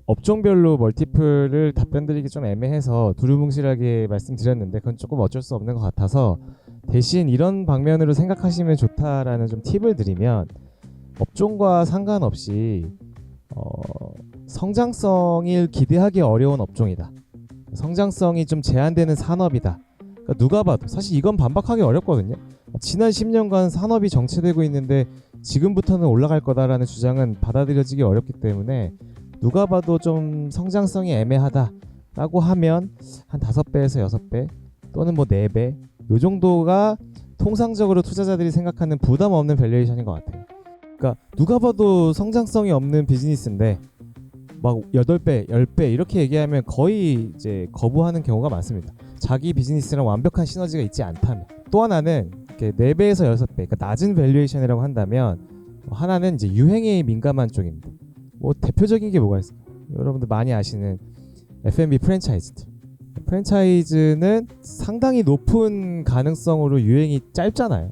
업종별로 멀티플을 답변 드리기 좀 애매해서 두루뭉실하게 말씀드렸는데 그건 조금 어쩔 수 없는 것 같아서 대신 이런 방면으로 생각하시면 좋다라는 좀 팁을 드리면 업종과 상관없이 성장성을 기대하기 어려운 업종이다. 성장성이 좀 제한되는 산업이다. 그러니까 누가 봐도 사실 이건 반박하기 어렵거든요. 지난 10년간 산업이 정체되고 있는데 지금부터는 올라갈 거다라는 주장은 받아들여지기 어렵기 때문에 누가 봐도 좀 성장성이 애매하다라고 하면 한 5배에서 6배 또는 뭐 4배 요 정도가 통상적으로 투자자들이 생각하는 부담 없는 밸류에이션인 것 같아요. 그러니까 누가 봐도 성장성이 없는 비즈니스인데 막 8배, 10배 이렇게 얘기하면 거의 이제 거부하는 경우가 많습니다. 자기 비즈니스랑 완벽한 시너지가 있지 않다면. 또 하나는 이렇게 4배에서 6배, 그러니까 낮은 밸류에이션이라고 한다면 하나는 이제 유행에 민감한 쪽입니다. 뭐 대표적인 게 뭐가 있어요? 여러분들 많이 아시는 F&B 프랜차이즈들. 프랜차이즈는 상당히 높은 가능성으로 유행이 짧잖아요.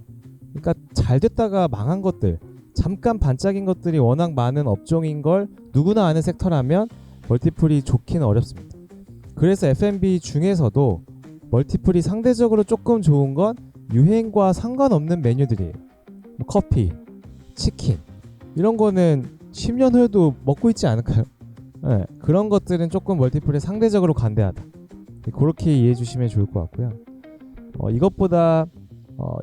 그러니까 잘 됐다가 망한 것들, 잠깐 반짝인 것들이 워낙 많은 업종인 걸 누구나 아는 섹터라면 멀티플이 좋기는 어렵습니다. 그래서 F&B 중에서도 멀티플이 상대적으로 조금 좋은 건 유행과 상관없는 메뉴들이에요. 뭐 커피, 치킨 이런 거는 10년 후에도 먹고 있지 않을까요? 네, 그런 것들은 조금 멀티플에 상대적으로 관대하다. 그렇게 이해해 주시면 좋을 것 같고요. 이것보다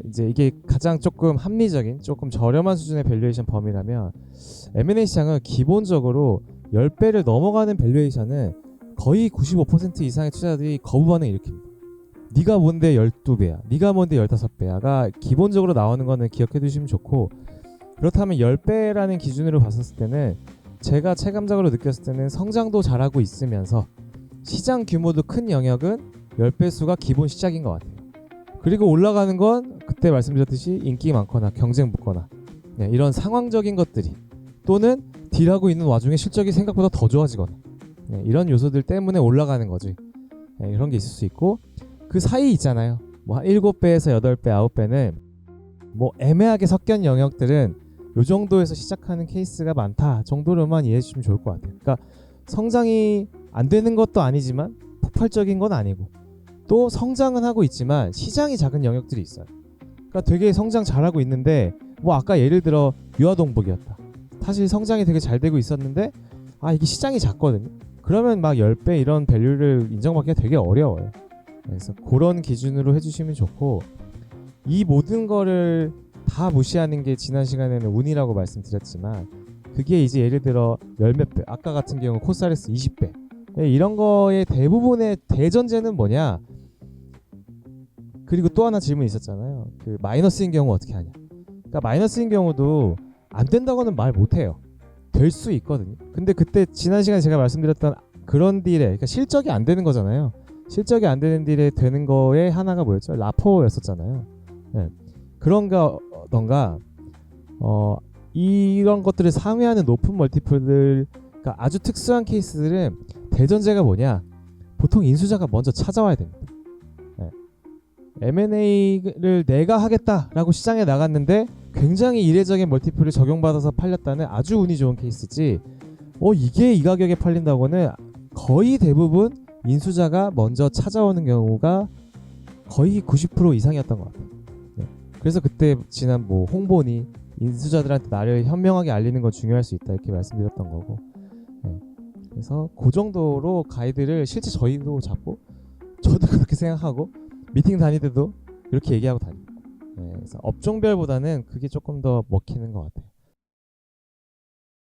이제 이게 가장 조금 합리적인, 조금 저렴한 수준의 밸류에이션 범위라면 M&A 시장은 기본적으로 10배를 넘어가는 밸류에이션은 거의 95% 이상의 투자자들이 거부 반응 일으킵니다. 네가 뭔데 12배야, 네가 뭔데 15배야가 기본적으로 나오는 거는 기억해 두시면 좋고, 그렇다면 10배라는 기준으로 봤었을 때는 제가 체감적으로 느꼈을 때는 성장도 잘하고 있으면서 시장 규모도 큰 영역은 10배 수가 기본 시작인 것 같아요. 그리고 올라가는 건 그때 말씀드렸듯이 인기 많거나 경쟁 붙거나 이런 상황적인 것들이 또는 딜하고 있는 와중에 실적이 생각보다 더 좋아지거나 이런 요소들 때문에 올라가는 거지. 이런 게 있을 수 있고, 그 사이 있잖아요. 뭐 7배에서 8배, 9배는 뭐 애매하게 섞인 영역들은 요 정도에서 시작하는 케이스가 많다 정도로만 이해해 주시면 좋을 것 같아요. 그러니까 성장이 안 되는 것도 아니지만 폭발적인 건 아니고, 또 성장은 하고 있지만 시장이 작은 영역들이 있어요. 그러니까 되게 성장 잘하고 있는데 뭐 아까 예를 들어 유아동복이었다. 사실 성장이 되게 잘 되고 있었는데 이게 시장이 작거든요. 그러면 막 10배 이런 밸류를 인정받기가 되게 어려워요. 그래서 그런 기준으로 해주시면 좋고, 이 모든 거를 다 무시하는 게 지난 시간에는 운이라고 말씀드렸지만 그게 이제 예를 들어 열몇 배, 아까 같은 경우 코스알에스 20배 이런 거의 대부분의 대전제는 뭐냐. 그리고 또 하나 질문이 있었잖아요. 그 마이너스인 경우 어떻게 하냐. 그러니까 마이너스인 경우도 안 된다고는 말 못해요. 될 수 있거든요. 근데 그때 지난 시간에 제가 말씀드렸던 그런 딜에, 그러니까 실적이 안 되는 거잖아요. 실적이 안 되는 딜에 되는 거에 하나가 뭐였죠? 라포였었잖아요. 네. 그런 거던가 이런 것들을 상회하는 높은 멀티플들, 그러니까 아주 특수한 케이스들은 대전제가 뭐냐, 보통 인수자가 먼저 찾아와야 됩니다. 네. M&A를 내가 하겠다라고 시장에 나갔는데 굉장히 이례적인 멀티플을 적용받아서 팔렸다는 아주 운이 좋은 케이스지, 이게 이 가격에 팔린다고는 거의 대부분 인수자가 먼저 찾아오는 경우가 거의 90% 이상이었던 것 같아요. 네. 그래서 그때 지난 뭐 홍보니 인수자들한테 나를 현명하게 알리는 건 중요할 수 있다 이렇게 말씀드렸던 거고, 네. 그래서 그 정도로 가이드를 실제 저희도 잡고 저도 그렇게 생각하고 미팅 다닐 때도 그렇게 얘기하고 다닙니다. 네. 그래서 업종별보다는 그게 조금 더 먹히는 것 같아요.